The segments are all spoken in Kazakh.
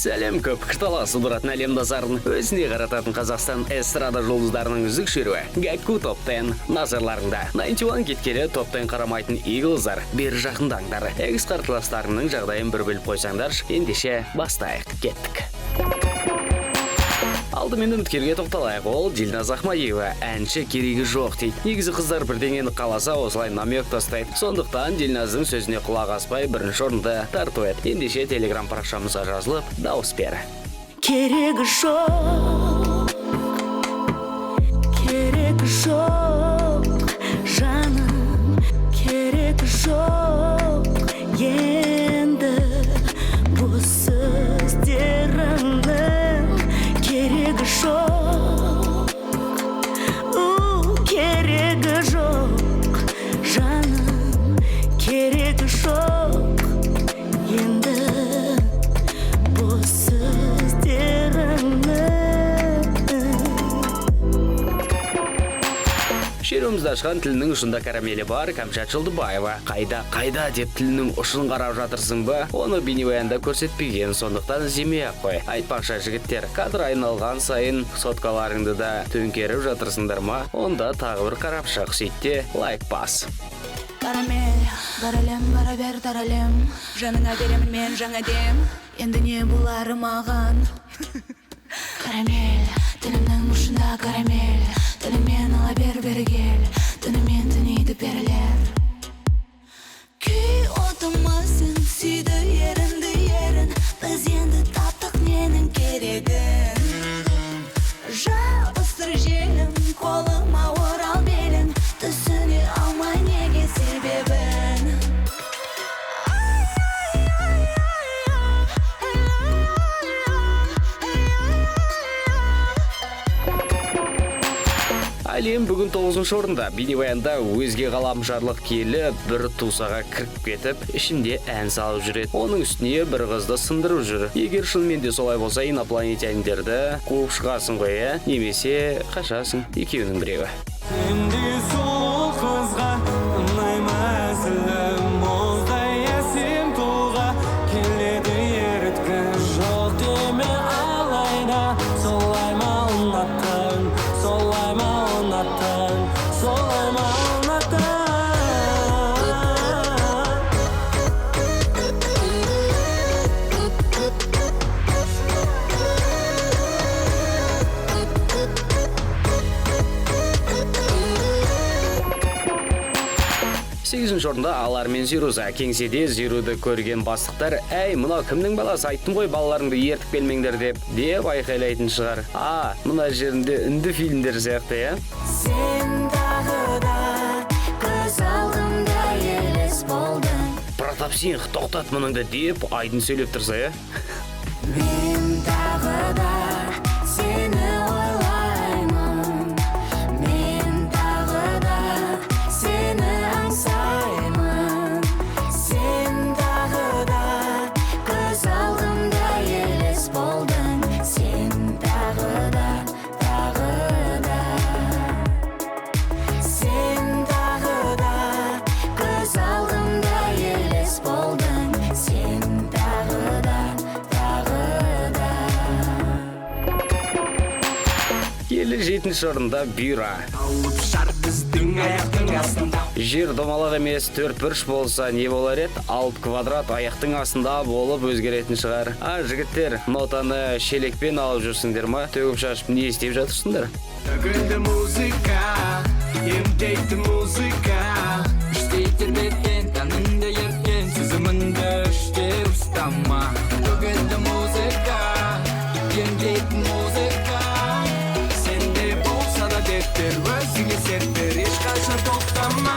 Сәлем көп қыштала судыратын әлем назарын өзіне қарататын Қазақстан эстрада жұлдыздарының үзік шеруі Гәкку топ 10 назарларында. 91 кеткелі топ 10 қарамайтын иғылыздар, бері жақындаңдар. Экс қарсыластарының жағдайын бір біліп қойсаңдар, ендеше бастайық, кеттік. Алдымен үміткерге тоқталайық. Ол Дильназ Ахмадиева, әнші керегі жоқ дейді. Негізі қыздар бірдеңені қаласа осылай намек тастайды. Сондықтан Дильназдың сөзіне құлақ аспай бірінші орынды тарту еді. Ендеше телеграм парақшамызға жазылып, дауыс бер. Керегі жоқ, керегі жоқ, жаным, керегі жоқ, енді бұл сөздеріңнің керегі жоқ, керегі жоқ, жаным, керегі жоқ, енді бұл сөздеріңнің. Шеруімізді ашқан тілінің ұшында карамелі бар Кәмшат Жылдыбаева. Қайда деп тілінің ұшын қарап жатырсың ба? Оны бейнебаянда көрсетпеген, сондықтан іздемей-ақ қой. Айтпақшы жігіттер, кадр айналған сайын соткаларыңды да төңкеріп жатырсыңдар ма? Онда тағы бір қарап шық, сөйтте лайк бас. Карамель, бар әлем, бара бер таралем, жаныңа беремін мен жаңа дем, енді не болары маған? Карамель, тілімнің ұшында карамель, тілімен ала бер бері кел, түнімен түнейді перілер. Күй отымасың, сүйді ерінді ерін, біз енді таптық ненің керегін. Жабыстыр желім, қолыма орал белін, түсіне алмай неге себебін. Әлем бүгін 9-шы орында. Бейнебаянда өзге ғаламшарлық келі бір тусаға кіріп кетіп, ішінде ән салып жүреді. Оның үстіне бір қызды сындырып жүр. Егер шынымен де солай болса, инопланетяндерді қуып шығасың ғой, немесе қашасың, екеуінің біреуі. Сендей сол қызға ұнаймасылым, мұздай әсем тұлға келеді еріткі. Жоқ деме алайда, солай ма ұнаттың, солай ма ұнаттың, солай ма ұнаттың. Сегізінші орында Алар мен Зируза. Кеңседе Зируды көрген бастықтар, әй, мына кімнің баласы, айттым ғой балаларыңды ертіп келмеңдер деп айқайлайтын шығар. Мына жерінде үнді фильмдер сияқты, Сен тағы да көз алдымда елес болдың. Протап Синг, тоқтат мұныңды деп айдын сөйлеп тұрса, Мен тағы да сені ойлаймын, мен тағы да сені аңсаймын. Сен тағы да көз алдымда елес болдың, сен тағы да. Сен тағы да көз алдымда елес болдың, сен тағы да. Келі 7-ші орында Бұйра. Алып шар біздің аяқтың астында. Жер домалақ емес, 4 бұрыш болса не болар еді? 6 квадрат аяқтың астында болып өзгеретін шығар. Жігіттер, нотаны шелекпен алып жүрсіңдер ма? Төгіп шашып не істеп жатырсыңдар? Төгілді музыка, емдейді музыка, іштейтір беткен, тәніңді ерткен, сезіміңді іштер ұстама. Төгілді музыка, емдейді музыка, сенде болса да деттер, өзіңе сертер, ешқашан тоқтама.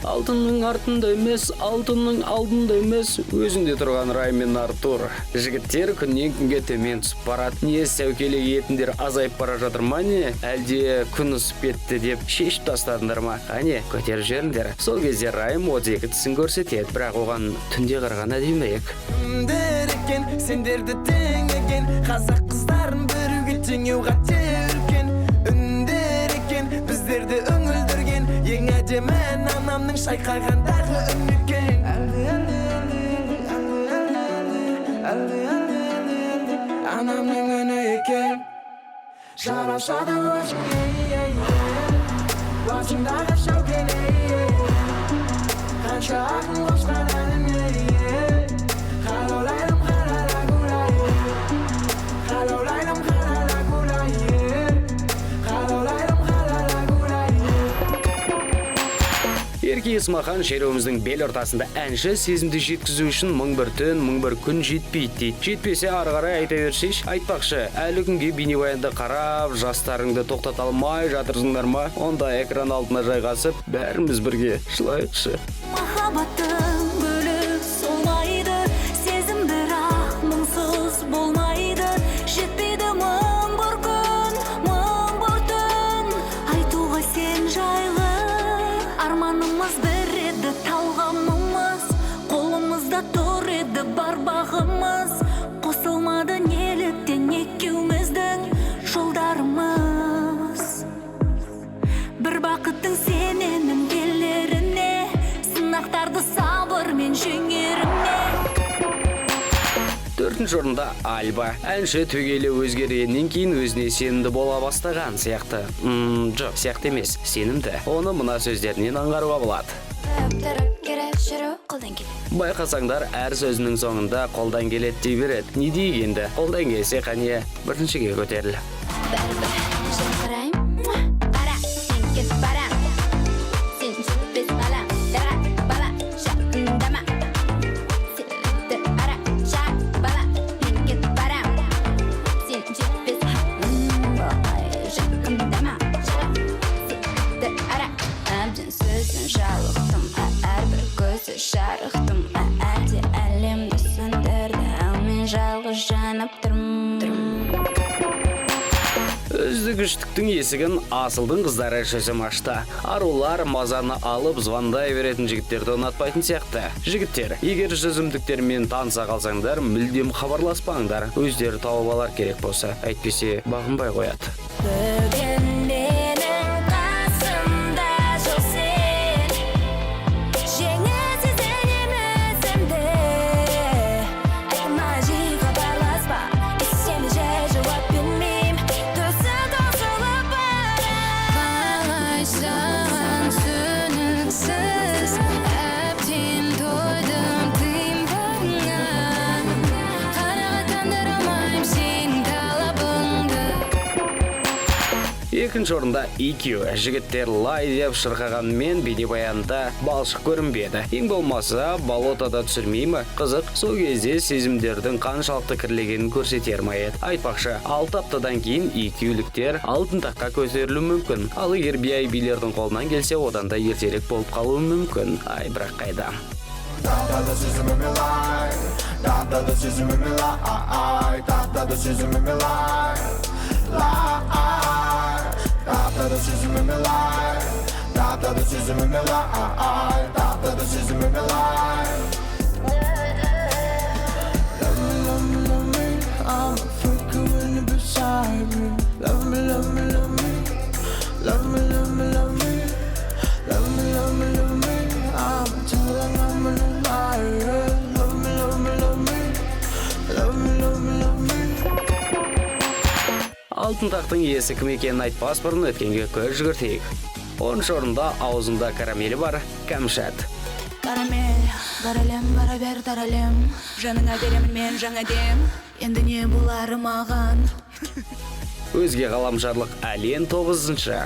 Алтынның артында емес, алтынның алдында емес, өзінде тұрған Рай мен Артур. Жігіттер күннен күнге төмен түсіп барады. Не сәукеле етіндер азайып бара жатыр ма не? Әлде күн ысып кетті деп шешіп тастадыңдар ма? Қане, көтеріп жіберіңдер. Сол кезде Рай 32 тісін көрсетеді, бірақ оған түнде қараған әдемірек. Үндер екен, сендерді теңеген, қазақ қыздарын біруге теңеу қате үлкен. Үндер екен, біздерді үңілдірген, ең әдемі анам анамның шайқағандағы үмікен анамның үні екен жарасады өзіңе басыңдағы шәукен қанша ақын қосқан әніңе қалаулайым қалала гулай қалаулайым қалала гулай қалаулайым қалала гулай Ерке Есмахан шеруіміздің бел ортасында әнші сезімді жеткізу үшін 1001 түн, 1001 күн жетпейді дейді. Жетпесе ары қарай айта берсейші, айтпақшы, әлі күнге бейнебаянды қарап, жастарыңды тоқтата алмай жатырсыңдар ма? Онда экран алдына жайғасып, бәріміз бірге жылайықшы. Махаббаттың гүлі солмайды, сезім бірақ мұңсыз болмайды. Жетпейді мың бір күн, мың бір түн, айтуға сен жайлы. Арманымыз бір еді, талғамымыз, қолымызда тұр еді бар бағымыз. Қосылмады неліктен екеуміздің жолдарымыз. Бір бақыттың сененің келеріне, сынақтарды сабырмен жеңеріне. 4-ші орында Альба. Әнші түгелі өзгергеннен кейін өзіне сенімді бола бастаған сияқты. Жоқ, сияқты емес, сенімді. Оны мына сөздерінен аңғаруға болады. Байқасаңдар, әр сөзінің соңында қолдан келеді дей береді. Не дейгенді? Қолдан келсе қане біріншіге көтеріл. Жарықтым, әлде әлемді сөндірді, ал мен жалғыз жанып тұрмын. Үздігіштіктің есігін асылдың қыздары шөзім ашты. Арулар мазаны алып звандай беретін жігіттерді ұнатпайтын сияқты. Жігіттер, егер жүзімдіктермен таныса қалсаңдар, мүлдем хабарласпаңдар. Өздері тауып алар керек болса, әйтпесе бағынбай қояды. Екінші орында EQ. Жігіттер лай деп шырқағанмен бейнебаянда балшық көрінбеді. Ең болмаса, болотада түсірмеймі? Қызық, сол кезде сезімдердің қаншалықты кірлегенін көрсетер ма еді. Айтпақшы, 6 аптадан кейін EQ-ліктер алтын таққа көтерілуі мүмкін. Ал егер билердің қолынан келсе, одан да ертерек болып қалуы мүмкін. Ай, бірақ қайда. Таптады сезіміме лай, таптады сезіміме лай, таптады сезіміме лай, таптады сезіміме лай, таптады сезіміме лай, таптады сезіміме лай. Love me, love me, love me, I'm a freak when you're beside me. Love me, love me, love me, love me, love me, love me, love me, love me, love me, I'm telling I'm a liar. Love me, love me, love me, love me, love me, love me. Алтын тақтың иесі кім екенін айтпас бұрын өткенге көз жүгіртейік. 10-шы орында аузында карамелі бар Кәмшат. Карамель, бар әлем, бара бер тар әлем. Жаныңа беремін мен жаңа дем. Енді не болары маған? Өзге ғаламшарлық Әлен 9-шы.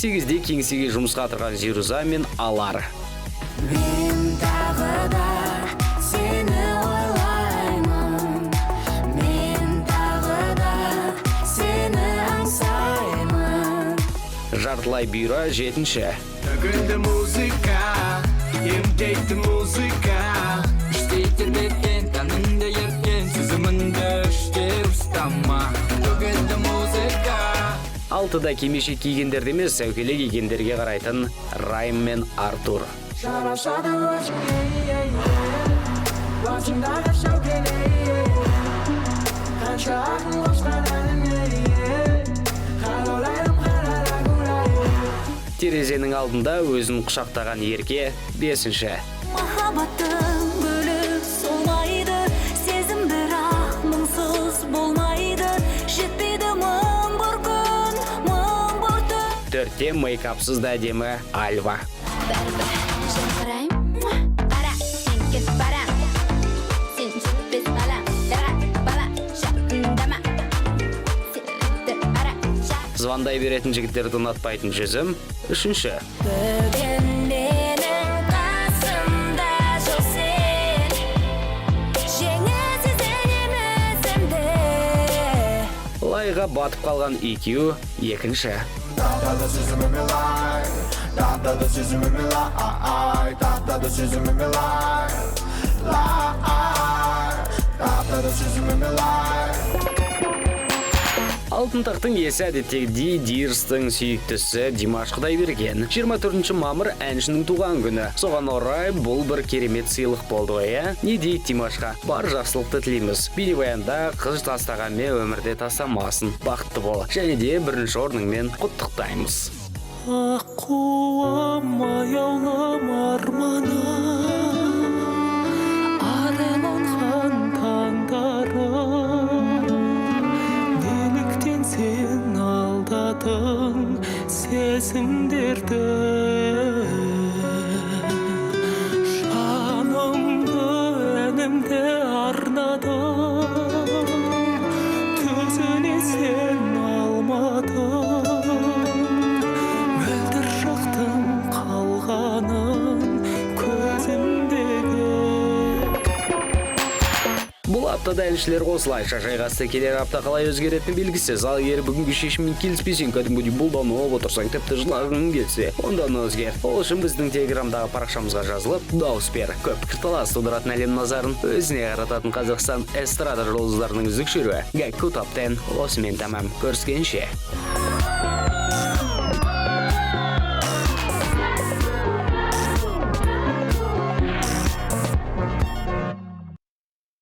Сегізде кеңсеге жұмысқа тұрған Зируза мен Алар. Мен тағы да сені ойлаймын, мен тағы да сені аңсаймын. Жартылай бұйра 7-ші. Төгілді музыка, емтейді музыка, іштейтір беткен, танымды ерткен, сезімінді іштер ұстама. Төгілді музыка. 6-да кимешек кигендерді емес, сәукеле кигендерге қарайтын Райм мен Артур. Жарасады өзіңе, басыңдағы шәукеле, қанша ақын қосқан әніне қалаулайым қарара күлайын. Терезенің алдында өзін құшақтаған ерке 5-ші. Махаббаттың гүлі солмайды, сезім бірақ мұңсыз болмайды, жетпейді мың бір күн, мың бір түн. 4-те мейкапсыз да әдемі Альва. Бәрібір жан қарайым, қара, сен кет бара, сен жетпес бала, бала, жақындама, сен ара, Звондай беретін жігіттерді ұнатпайтын жүзім 3-ші. бүгін менің қасымда жоқ сен, жеңілсіз емесімді. Лайға батып қалған EQ 2-ші. Таптады сезіміме лай, таптады сезіміме лай, таптады сезіміме лай, таптады сезіміме лай. Алтын тақтың иесі әдеттегідей Дирстің сүйіктісі Димаш Құдайберген. 24 мамыр әншінің туған күні. Соған орай бұл бір керемет сыйлық болды ғой, ә? Не дейік Димашқа? Бар жақсылықты тілейміз. Бейнебаянда қыз тастағанмен өмірде тастамасын. Бақытты бол. Және де бірінші орныңмен құттықтаймыз. Аққуым аяулым арманым, араланған таңдарым, неліктен сен алдадың сезімдерді, жанымды әнімді арнадым, төзіне сен алмадың, мөлдір шақтың қалғанын көзімдегі. Бұл аптада әншілер осылайша жайғасты. Келер апта қалай өзгеретіні белгісіз. Ал егер бүгінгі шешіммен келіспесең, кәдімгідей бұлданып отырсаң, тіпті жылағың келсе, ондан өзгер. Ол үшін біздің телеграмдағы парақшамызға жазылып, дауыс бер. Көп пікірталас тудыратын әлем назарын өзіне қарататын Қазақстан эстрада жұлдыздарының үздік шеруі Гәкку Топ 10 осымен тамам. Көріскенше.